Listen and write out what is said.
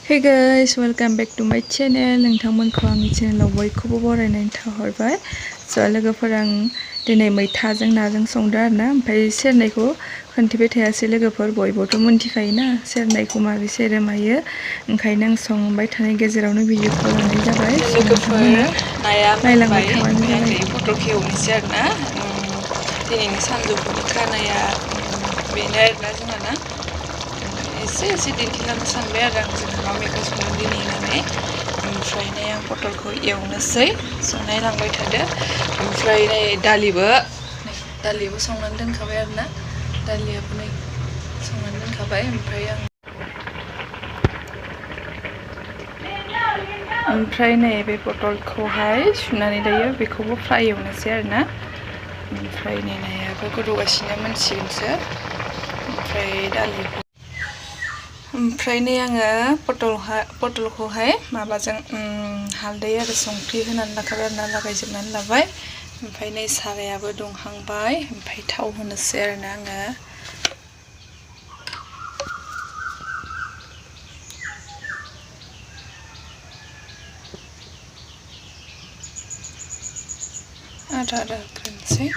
Hey guys, welcome back to my channel. नोंथांमोनखौ आंनि चेनेलाव बयखौबो बरायनानै थाहरबाय। लोगोफोर आं दिनै मैथाजों नाजों संदों आरोना। ओमफ्राय सेरनायखौ खोन्थिबाय थायासै लोगोफोर, बयबोथ' मिन्थिखायोना सेरनायखौ माबोरै सेरो मायो। ओंखायनो आं संबाय थानाय गेजेरावनो भिडिअखौ लानाय जाबाय। लोगोफोर नाया नायलांबाय मोनबाय थाबानो जाबाय। पटलखौ एवनोसै आरोना। दिनैनि सानजौफुनि खानाया बेनो आरोना जोंहाना। एसे दिन्थिलांनो सानबाय आरो आं जोंहा मा मैगं संनो दिनै होननानै। ओमफ्राय नै आं पटलखौ एवनोसै, नायलांबाय थादो। ओमफ्राय नै दालिबो संनानै दोनखाबाय आरोना। दालियाबो नै संनानै दोनखाबाय। ओमफ्राय नै बे पटलखौहाय सुनानै दायो बेखौबो फ्राय एवनोसै आरोना। ओमफ्राय नै नायाबो गोदौगासिनो मोनसिगोनसो। ओमफ्राय नै आङो पटलखौहाय माबाजों हालदै आरो संख्रि होनानै लाखाबाय आरोना, लागायजोबनानै लाबाय। ओमफ्राय नै सारायाबो दुंहांबाय, ओमफ्राय थाव होनोसै आरोना आङो। आधा होग्रोनोसै।